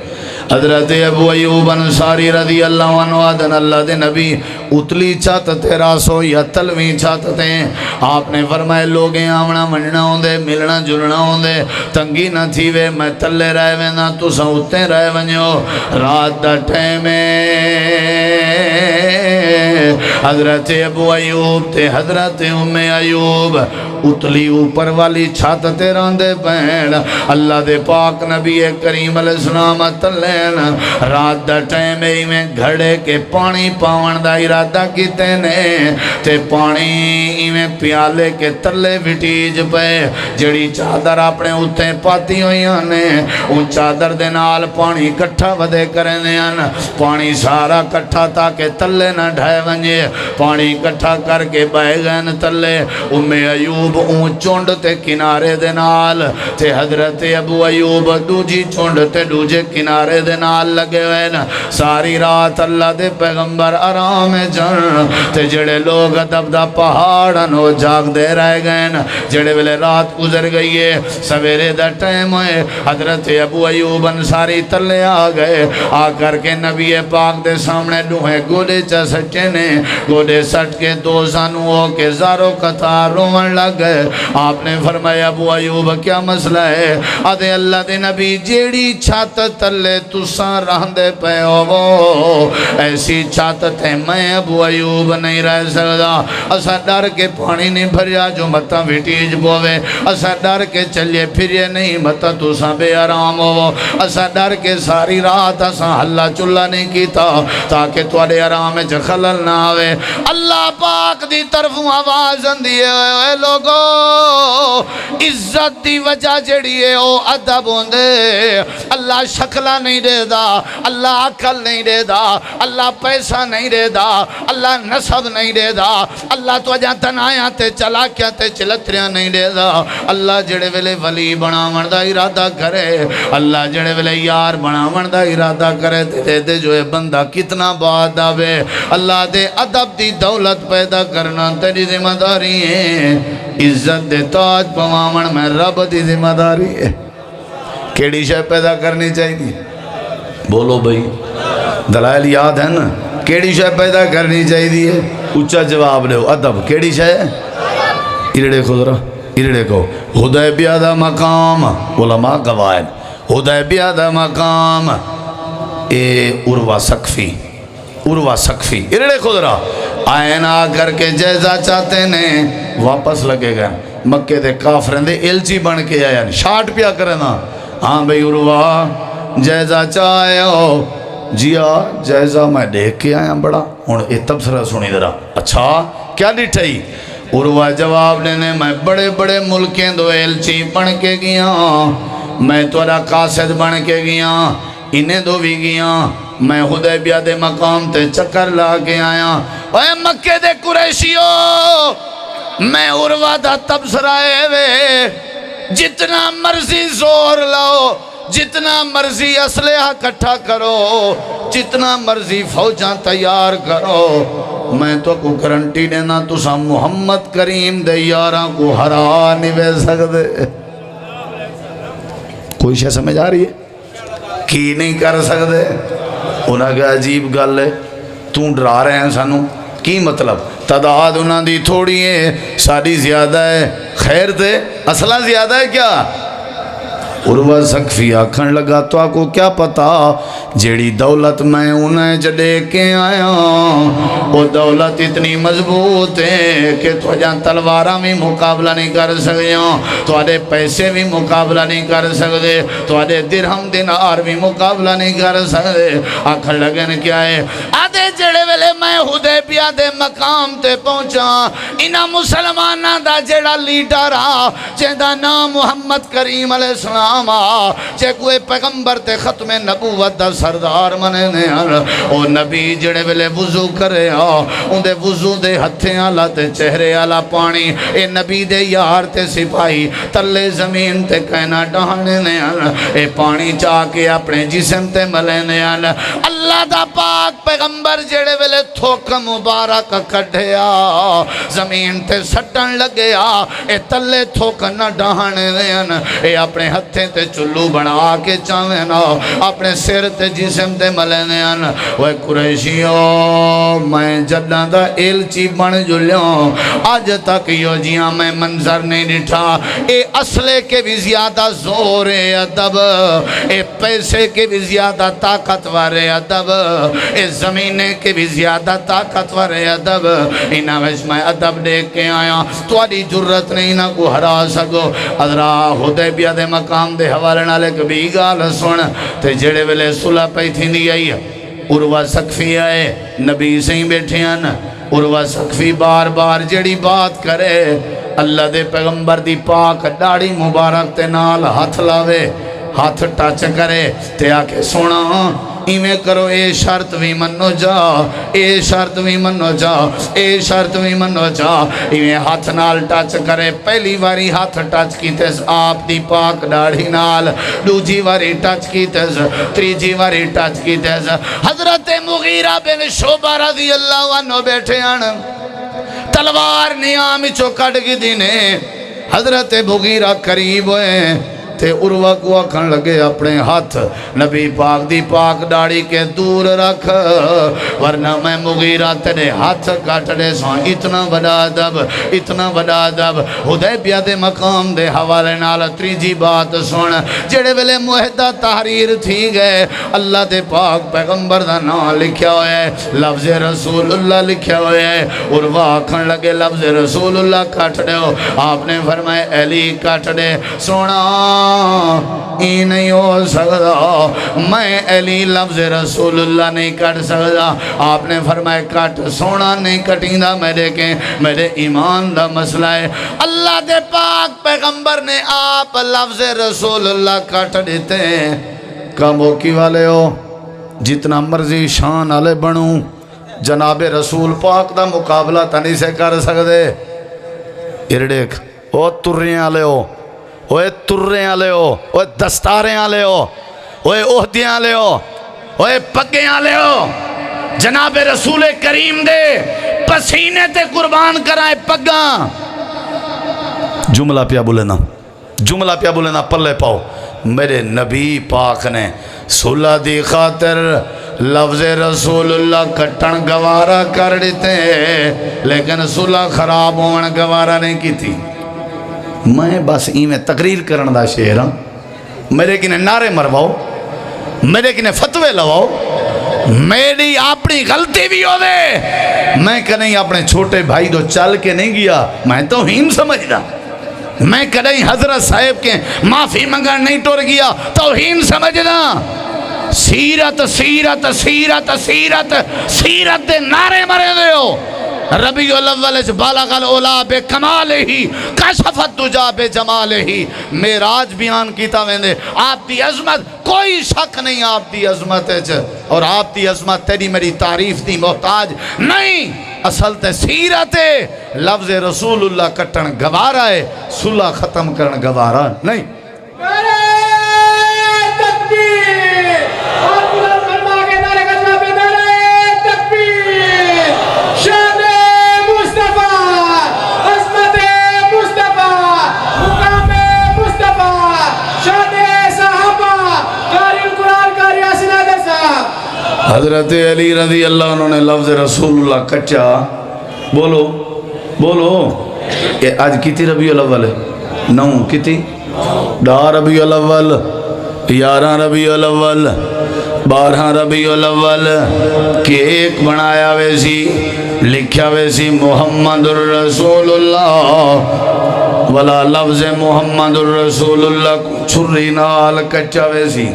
حضرت ابو ایوب انصاری رضی اللہ عنہ آدن اللہ دے نبی اتلی چھت تیرا سو یا تلویں چھت تے آپ نے فرمائے لوگیں آمنا مننا ہوں دے، ملنا جلنا ہوں دے، تنگی نہ تھی وے میں تلے رہے وے نہ تو سوتے رہے ونیو۔ رات دا ٹیمے حضرت ابو ایوب تے حضرت ام ایوب اتلی اوپر والی چھت تے راندے پین، اللہ دے پاک نبی کریم علیہ السلام تلین۔ رات دا ٹائم میں گھڑے کے پانی پاون دا ارادہ کیتے نے تے پانی میں پیالے کے تلے وٹیج پہ جڑی چادر اپنے اتے پاتی ہوئی نے ان چادر دے نال پانی کٹھا ودے کرنے ہیں، پانی سارا کٹھا تاکہ تلے نہ ڈھائے ونجے، پانی کٹھا کر کے بہ گئے تلے۔ ام ایوب اون چونڈ تے کنارے دے نال تے حضرت ابو ایوب دوجی چونڈ تے دوجے کنارے دے نال لگے ہوئے نا۔ ساری رات اللہ دے پیغمبر آرام جن تے جڑے لوگ ادب دا پہاڑن ہو جاگ دے رہ گئے نا، جڑے ویلے رات گزر گئی ہے سویرے دا ٹائم ہوئے حضرت ابو ایوب انصاری تلے آ گئے، آ کر کے نبی پاک دے سامنے دوہے گوڑے چا سچے نے، گوڑے سٹ کے دو زانوں کے زاروں قطار روان لگ گئے. آپ نے فرمایا ابو ایوب کیا مسئلہ ہے؟ آدھے اللہ دے نبی جیڑی چھت تلے تساں رہندے پے ہو ایسی چھت تے میں ابو ایوب نہیں رہ سکدا. اسا ڈر کے پانی نہیں بھریا جو متا ویٹیج بوے. اسا ڈر کے چلے پھرے نہیں متا تساں بے آرام ہو. اسا ڈر کے ساری رات اسا ہلا چلا نہیں کیتا تاکہ تواڈے آرام وچ خلل نہ آوے. اللہ پاک دی طرفوں آواز آندی ہے اے لوگو عزت دی وجہ جڑی ہے او ادب ہوندے. اللہ شکلا نہیں دے دا, اللہ عقل نہیں دے دا, اللہ پیسہ نہیں دے دا, اللہ نسب نہیں دے دا, اللہ تو جا تنایا تے چلاکیاں تے چلتریاں نہیں دے دا. اللہ جڑے ویلے ولی بناون دا ارادہ کرے, اللہ جڑے ویلے یار بناون دا ارادہ کرے تے دے جو ہے بندہ کتنا بات آوے. اللہ دے ادب دی دولت پیدا کرنا تیری ذمہ داری ہے. عزت دے تاج پواون میں رب دی ذمہ داری ہے. کیڑی شے پیدا کرنی چاہیے؟ بولو بھئی, دلائل یاد ہے نا؟ کیڑی شے پیدا کرنی چاہیے؟ اچھا جواب لو. ادب کیڑی شے؟ ارڑے کو ذرا ارڑے کو. حدیبیہ دا مقام علماء قواعد. حدیبیہ دا مقام اے عروہ ثقفی, عروہ ثقفی ارڑے کو ذرا آئین آ کر کے جیزہ چاہتے نے واپس لگے گئے. مکہ دے کافریں دے ایلچی بن کے آیا شاٹ پیا کرنا. ہاں بھئی عروہ جیزہ چاہے ہو جیا جیزہ میں دیکھ کے آیا بڑا. ہن اے تبصرہ سنی ذرا. اچھا کیا ڈٹھائی؟ عروہ جواب دینے میں بڑے بڑے ملکیں دو ایلچی بن کے گیا, میں تورا قاصد بن کے گیا, انہیں دو بھی گیا, میں حدیبیہ دے مقام تے چکر لا کے آیا. اے مکے دے قریشیو میں عروہ دا تبصرہ ہے وے, جتنا مرضی زور لاؤ, جتنا مرضی اسلحہ کٹھا کرو, جتنا مرضی فوجاں تیار کرو, میں تو کو گارنٹی دینا تسا محمد کریم دے یاراں کو ہرا نہیں بے سکتے. کوئی شے سمجھ آ رہی ہے؟ کی نہیں کر سکتے. انہاں کہ عجیب گل ہے, توں ڈرا رہے ہیں سانو, کی مطلب؟ تعداد انہاں دی تھوڑی ہے ساری زیادہ ہے, خیر تے اصلہ زیادہ ہے کیا؟ عروہ ثقفی آکھن لگا تو آکو کیا پتا جیڑی دولت میں انہیں جڑے کے آیا وہ دولت اتنی مضبوط ہے کہ تو جہاں تلوارہ بھی مقابلہ نہیں کر سکتے, تو آدھے پیسے بھی مقابلہ نہیں کر سکتے, تو آدھے درہم دینار بھی مقابلہ نہیں کر سکتے. آکھن لگن کیا ہے؟ آدھے جڑے ویلے میں حدیبیہ دے مقام تے پہنچا, انہاں مسلمانہ دا جڑا لیڈر آ جہاں نام محمد کریم علیہ السلام چے کوئی پیغمبر تے ختم نبوت دا سردار منے نے, او نبی جڑے ویلے وضو کرے ان دے وضو دے ہتھیں آلا تے چہرے آلا پانی, اے نبی دے یار تے سپاہی تلے زمین تے کہنا ڈہانے نے, اے پانی چاہ کے اپنے جسم تے ملے نے. اللہ دا پاک پیغمبر جڑے ویلے تھوک مبارک کٹھیا زمین تے سٹن لگے اے تلے تھوک نہ ڈہانے نے, اے اپنے ہتھیں تے چلو بنا کے چاہیں نا اپنے سر تے جسم تے ملنے ان. وہ قریشیوں میں جدہ دا ایلچی بن جلیوں آج تک یو جیاں میں منظر نہیں ڈٹھا. اے اصلے کے بھی زیادہ زور ادب, اے پیسے کے بھی زیادہ طاقتور ادب, اے زمینے کے بھی زیادہ طاقتور ادب. انہاں وچ میں ادب دیکھ کے آیا, تو آدھی جرت نہیں نہ کو ہرا سکو. حضرہ حدیبیہ دے مقام دے حوالے نالے کبھی گال سن تے جڑے ویلے صلح پہ تھی دی آئی عروہ ثقفی آئے نبی سے ہی بیٹھے ہیں. عروہ ثقفی بار بار جڑی بات کرے اللہ دے پیغمبر دی پاک داڑھی مبارک تے نال ہاتھ لاوے, ہاتھ ٹچ کرے تے آکے سونا ایمیں کرو, اے شرط بھی منو جا, اے شرط بھی منو جا, اے شرط بھی منو جا. ایمیں ہاتھ نال ٹچ کرے, پہلی واری ہاتھ ٹچ کیتے آپ دی پاک داڑھی نال, دوجی واری ٹچ کیتے, تریجی واری ٹچ کیتے. حضرت مغیرہ بن شعبہ رضی اللہ عنہ بیٹھے ہیں, تلوار نیام چو کٹ کی دینے. حضرت مغیرہ قریب ہوئے, تے عروہ کو آکھن لگے اپنے ہاتھ نبی پاک دی پاک داڑھی کے دور رکھ ورنہ میں مغیرہ تیرے ہاتھ کٹ دے سو اتنا بڑا ادب اتنا بڑا ادب حدیبیہ دے مقام دے حوالے نال تریجی بات سن جڑے ویلے معاہدہ تحریر تھی گئے اللہ دے پاک پیغمبر دا نام لکھیا ہوئے ہے لفظ رسول اللہ لکھیا ہوئے ہے عروہ آکھن لگے لفظ رسول اللہ کٹ دے ہو آپ نے فرمائے علی کٹ دے سونا ای نہیں ہو سکتا میں علی لفظ رسول اللہ نہیں کٹ سکتا آپ نے فرمائے کٹ سونا نہیں کٹیندہ میرے ایمان دا مسئلہ ہے اللہ دے پاک پیغمبر نے آپ لفظ رسول اللہ کٹ دیتے ہیں کاموکی والے ہو جتنا مرضی شان والے بنوں جناب رسول پاک دا مقابلہ تنی سے کر سکتے ارڈیک او تریں والے ہو اوے تریں والے ہو اوے دستاریں والے ہو اوے عہدیاں والے ہو اوے پگیں والے ہو جناب رسول کریم دے پسینے تے قربان کرائے پگاں جملہ پیا بولنا پلے پاؤ میرے نبی پاک نے صلح دی خاطر لفظ رسول اللہ کٹن گوارا کر دیتے لیکن صلح خراب ہون گوارا نہیں کی تھی میں بس میں تقریر کرن دا شعر ہاں میرے کنے نعرے مرواؤ میرے کنے فتوے لواؤ میری اپنی غلطی بھی ہو دے میں کہیں اپنے چھوٹے بھائی دو چل کے نہیں گیا میں توہین سمجھدا میں کہیں حضرت صاحب کے معافی منگن نہیں ٹر گیا توہین سمجھدا سیرت سیرت سیرت سیرت سیرت دے نعرے مرے دے ہو ربیع الاول بالغ العلا بے کمال ہی کشفت دجا بے جمال ہی معراج بیان کیتا ویندے آپ دی عظمت کوئی شک نہیں آپ دی عظمت ہے اور آپ دی عظمت تیری میری تعریف دی محتاج نہیں اصل تے سیرت لفظ رسول اللہ کٹن گوارا ہے صلح ختم کرن گوارا نہیں حضرت علی رضی اللہ عنہ نے لفظ رسول اللہ کچا بولو آج کتی ربیع الاول ہے 9 کتی 10 ربیع الاول 11 ربیع الاول 12 ربیع الاول کیک بنایا ویسی لکھیا ویسی محمد الرسول اللہ ولا لفظ محمد الرسول اللہ چھری نال کچا ویسی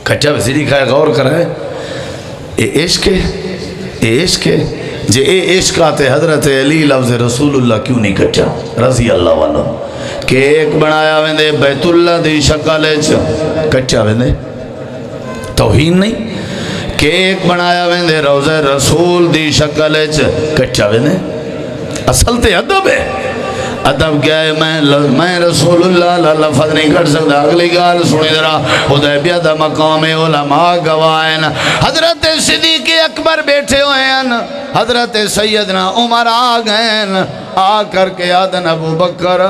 کچا ویسی لکھا ہے غور کرے اے عشق ہے جے اے عشق آتے حضرت علی لفظ رسول اللہ کیوں نہیں کچا رضی اللہ عنہ کیک بنایا ویندے بیت اللہ دی شکل کچا ویندے توہین نہیں کیک بنایا ویندے روضہ رسول دی شکل کچا ویندے اصل تے ادب ہے ادب کیا ہے میں رسول اللہ لفظ نہیں کر سکتا اگلی گال سنی درہ حدیبیہ دا مقام علماء گوائن حضرت صدیق اکبر بیٹھے ہوئے ہیں حضرت سیدنا عمر آگئن آ کر کے آدن ابو بکر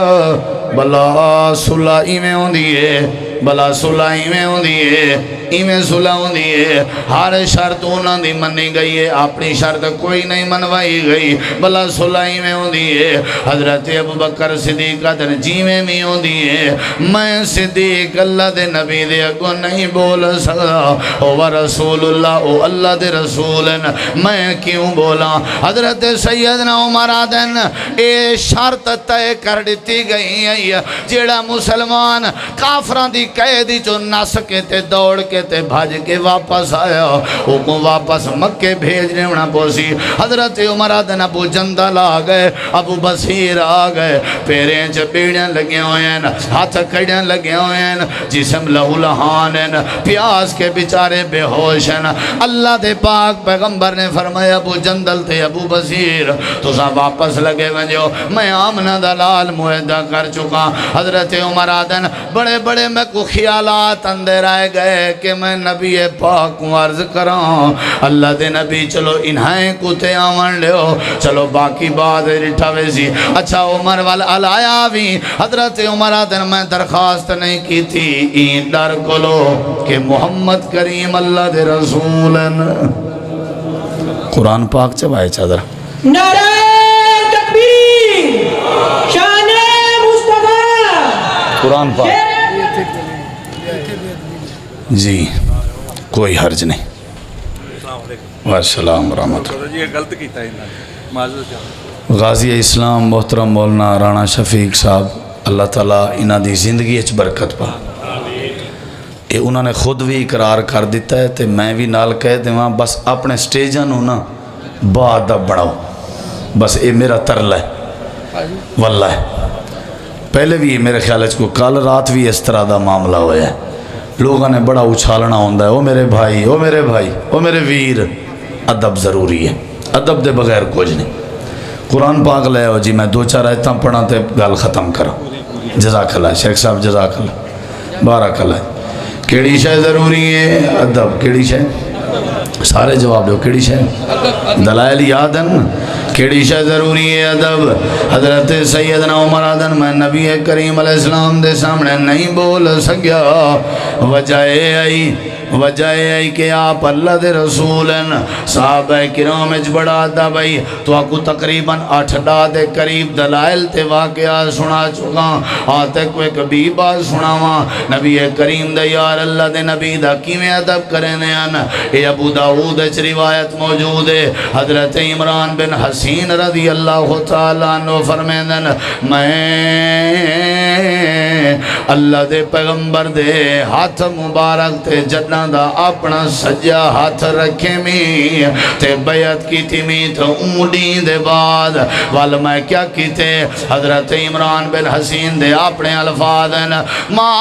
بلا صلح ایمیں ہوں دیئے بلا صلح ایمیں ہوں دیئے ایمیں صلح ہوں دیئے ہر شرط انہوں دی منی گئی ہے اپنی شرط کوئی نہیں منوائی گئی بلا صلح ایمیں ہوں دیئے حضرت ابو بکر صدیق دن جیویں میں ہوں دیئے میں صدیق اللہ دے نبی دے اگو نہیں بول سکتا او رسول اللہ او اللہ دے رسول میں کیوں بولا حضرت سیدنا عمر آدن اے شرط تے کر دیتی گئی ہے جیڑا مسلمان کافران دی قیدی چو نس کے تے دوڑ کے تے بھاج کے واپس آیا او کو واپس مکے بھیجنے ہونا پوسی حضرت عمر آدن ابو جندل آگئے ابو بصیر آگئے پیریں چپیڑیں لگے ہوئے ہیں ہاتھ کڑیں لگے ہوئے ہیں جسم لہو لہان ہیں پیاس کے بیچارے بے ہوش ہیں اللہ دے پاک پیغمبر نے فرمایا ابو جندل تے ابو بصیر تو سا واپس لگے ونجو میں آمنہ دلال معاہدہ کر چکا حضرت عمر آدن بڑے بڑے میں کو خیالات اندر آئے گئے کہ میں نبی پاک کو عرض کراں اللہ دے نبی چلو انہائیں کو تے آون لیو چلو باقی بات رٹھا ویسی اچھا عمر والآیا بھی حضرت عمر آدن میں درخواست نہیں کی تھی این ڈر کلو کہ محمد کریم اللہ دے رسول قرآن پاک چبائے چادر نعرہ تکبیر شان مصطفیٰ قرآن پاک جی کوئی حرج نہیں والسلام ورحمۃ اللہ غازی اسلام محترم مولانا رانا شفیق صاحب اللہ تعالیٰ انہاں دی زندگی اچ برکت پا یہ انہوں نے خود بھی اقرار کر دیتا ہے تو میں بھی نال کہہ دیواں بس اپنے سٹیجاں نو نا باادب بڑھاؤ بس یہ میرا ترل ہے واللہ پہلے بھی میرے خیال ہے کو کل رات بھی اس طرح دا معاملہ ہویا ہے لوگوں نے بڑا اچھالنا ہوندہ ہے او میرے بھائی او میرے بھائی او میرے ویر ادب ضروری ہے ادب دے بغیر کچھ نہیں قرآن پاک لے ہو جی میں دو چار آیتاں پڑھا تے گل ختم کرا جزاک اللہ شیخ صاحب جزاک اللہ بارک اللہ کیڑی شے ضروری ہے ادب کیڑی شے سارے جواب دو کیڑی شے دلائل یاد ہیں کیڑی شے ضروری ہے ادب حضرت سیدنا عمر آدن میں نبی کریم علیہ السلام دے سامنے نہیں بول سکیا وجہ آئی کہ آپ اللہ دے رسول ہیں صحابہ کرام اچ بڑا ادب آئی تو آپ کو تقریباً 8 دے قریب دلائل تے واقعات سنا چکا آتے کوئی کبھی بات سناواں نبی کریم دے یار اللہ دے نبی دا کیویں ادب کرنے ہیں یہ ابو داؤد اچ روایت موجود ہے حضرت عمران بن حسین رضی اللہ تعالیٰ عنہ فرمیندن میں اللہ دے پیغمبر دے ہاتھ مبارک تے جنہ دا اپنا سجا ہاتھ رکھے می تے بیعت کی تھی می تو اونڈی دے بعد وال میں کیا کی تے حضرت عمران بن حسین دے اپنے الفاظ ہیں ماں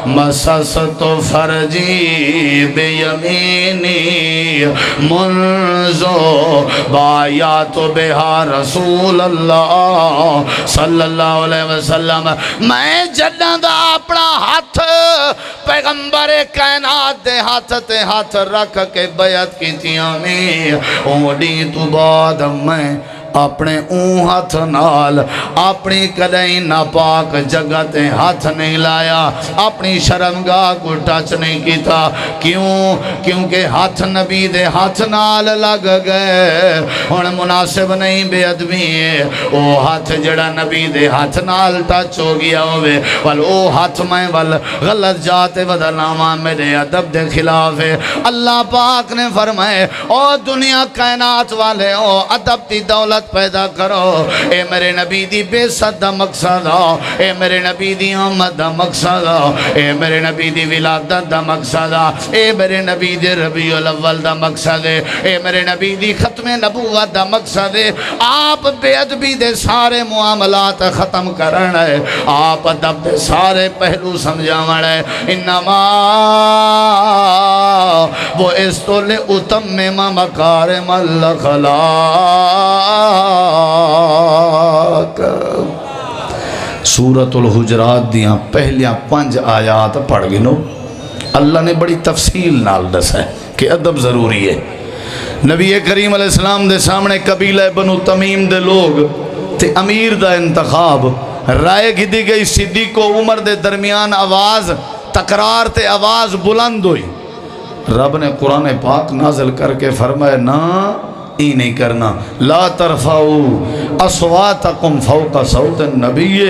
مسست فرجی بیمینی منزو بایات بہا رسول اللہ صلی اللہ علیہ وسلم میں جنہ دا اپنا ہاتھ پیغمبر کائنات دے ہاتھ تے ہاتھ رکھ کے بیعت کی تیاں میں اوڈی تو بعد میں اپنے اون ہاتھ نال اپنی کدیں ناپاک جگہ تے ہاتھ نہیں لایا اپنی شرمگاہ کو ٹچ نہیں کیتا کیونکہ ہاتھ نبی دے ہاتھ نال لگ گئے ہن مناسب نہیں بے ادبی ہے او ہاتھ جڑا نبی دے ہاتھ نال ٹچ ہو گیا ہوئے ول او ہاتھ میں ول غلط جاتے بدلنا میرے ادب دے خلاف ہے اللہ پاک نے فرمائے او دنیا کائنات والے او ادب دی دولت پیدا کرو اے میرے نبی دی بے صد دا مقصد اے میرے نبی دی آمد دا مقصد اے میرے نبی دی ولادت دا مقصد اے میرے نبی دی ربیع الاول دا مقصد اے میرے نبی دی ختم نبوت دا مقصد آپ بے ادبی دے سارے معاملات ختم کرنا ہے آپ ادب دے سارے پہلو سمجھاونا ہے انما وہ استول اتمم مکارم الاخلاق سورۃ الحجرات دیاں پہلیاں 5 آیات پڑھ گنو اللہ نے بڑی تفصیل نال دسا ہے کہ ادب ضروری ہے نبی کریم علیہ السلام دے سامنے قبیلہ بنو تمیم دے لوگ تے امیر دا انتخاب رائے گھدی گئی صدیق و عمر دے درمیان آواز تقرار تے آواز بلند ہوئی رب نے قرآن پاک نازل کر کے فرمائے نا ای نہیں کرنا لا ترفعوا اصواتکم فوق صوت النبی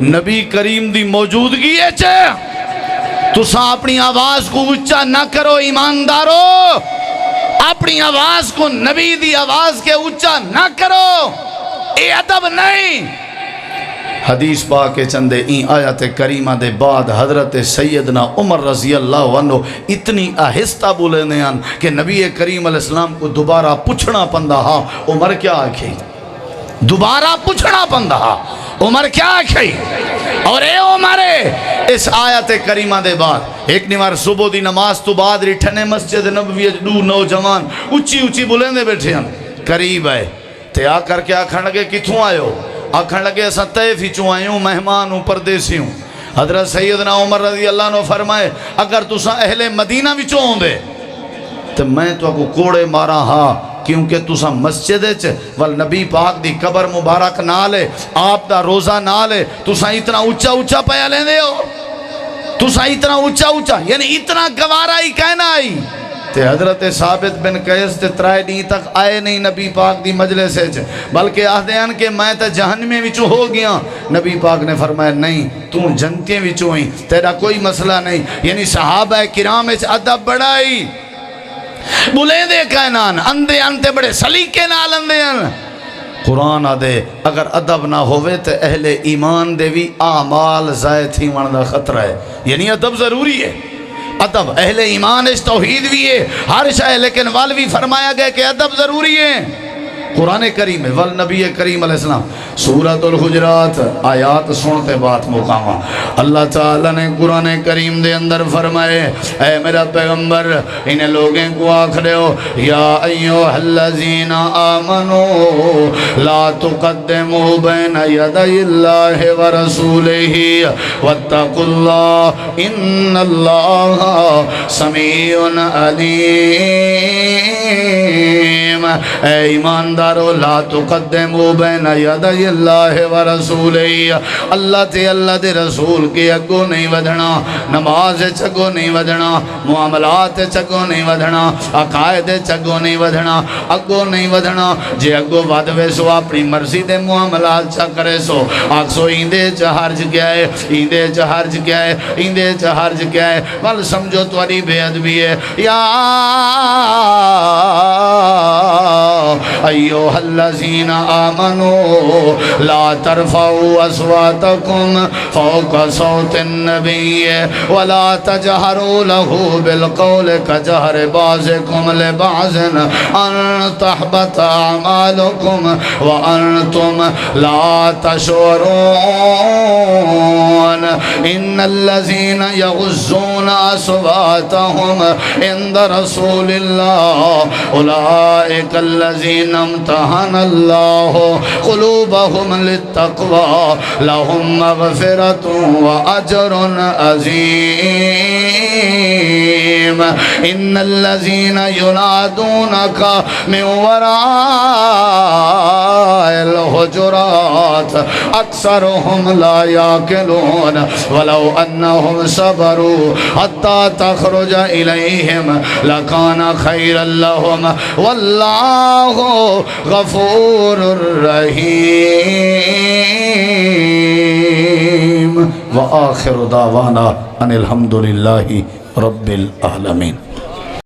نبی کریم دی موجودگی ہے تو سا اپنی آواز کو اچھا نہ کرو ایماندارو اپنی آواز کو نبی دی آواز کے اچھا نہ کرو اے ادب نہیں حدیث پاک چندے این آیت کریمہ دے بعد حضرت سیدنا عمر رضی اللہ عنہ اتنی آہستہ بولے ہیں کہ نبی کریم علیہ السلام کو دوبارہ پوچھنا پندہ ہاں عمر کیا آکھی دوبارہ پوچھنا پندہ ہاں عمر کیا آکھی اور اے عمر اس آیت کریمہ دے بعد ایک نمار صبح دی نماز تو بعد ریٹھنے مسجد نبوی دو نوجوان اچھی اچھی بولیں دے بیٹھے ہیں قریب ہے تے آ کر کے آکھن لگے کتھوں آئے ہو آکھن لگے اسا طیف ہی چوں آئے ہوں مہمان ہوں پردیسی ہوں حضرت سیدنا عمر رضی اللہ عنہ فرمائے اگر تسا اہل مدینہ وچوں ہوندے تو میں تو کو کوڑے مارا ہاں کیونکہ تسا مسجد والنبی پاک دی قبر مبارک نالے آپ دا روزہ نالے تسا اتنا اچھا اچھا پیا لیں دے ہو تسا اتنا اچھا اچھا یعنی اتنا گوارا ہی کہنا آئی تے حضرت ثابت بن قیس تے ترائے دیں تک آئے نہیں نبی پاک دی مجلس ہے بلکہ آدھیان کہ میں تے جہنمی وچوں ہو گیا نبی پاک نے فرمایا نہیں تو جنتیں وچوں ہی تیرا کوئی مسئلہ نہیں یعنی صحابہ کرام اچ ادب بڑھائی بلے دے کائنان اندے انتے بڑے سلیقے نال اندے ان قرآن آدھے اگر ادب نہ ہوئے تو اہل ایمان دے بھی اعمال زائد ہی وردہ خطرہ ہے یعنی ادب ضروری ہے ادب اہل ایمان اس توحید بھی ہے ہر شاہ لیکن وال بھی فرمایا گیا کہ ادب ضروری ہے قرآن کریم ہے والنبی کریم علیہ السلام سورۃ الحجرات آیات سنتے بات مقامہ اللہ تعالیٰ نے قرآن کریم دے اندر فرمائے اے میرا پیغمبر انہیں لوگیں کو آکھرے ہو یا ایوہ الذین آمنو لا تقدموا بین یدی اللہ ورسولہ واتقوا اللہ ان اللہ سمیع علیم اے ایماندارو لا تقدموا بین یدی اللہ ورسولہ اللہ تے اللہ دے رسول کے اگو نہیں ودھنا نماز چگو نہیں ودھنا معاملات چگو نہیں ودھنا عقائد چگو نہیں ودھنا اگو نہیں ودھنا جے اگو ودھوے سو اپنی مرضی دے معاملات چا کرے سو آکسو ایندے چا حرج کیا ہے ایندے چا حرج کیا ہے ایندے چا حرج کیا ہے ول سمجھو تواری بے ادبی ہے یا ایوہ الذین آمنوا لا ترفعوا اصواتکم فوق صوت النبی ولا تجہروا له بالقول کجہر بعضکم لبعض ان تحبط اعمالکم وانتم لا تشعرون ان الذین یغضون اصواتهم عند رسول اللہ اولئک الذین امتحن اللہ قلوبهم للتقوى لهم مغفرة وأجر عظيم إن الذين ينادونك من وراء الحجرات أكثرهم لا يعقلون ولو أنهم صبروا حتى تخرج إليهم لكان خيرا لهم والله غفور رحیم وآخر دعوانا ان الحمدللہ رب العالمین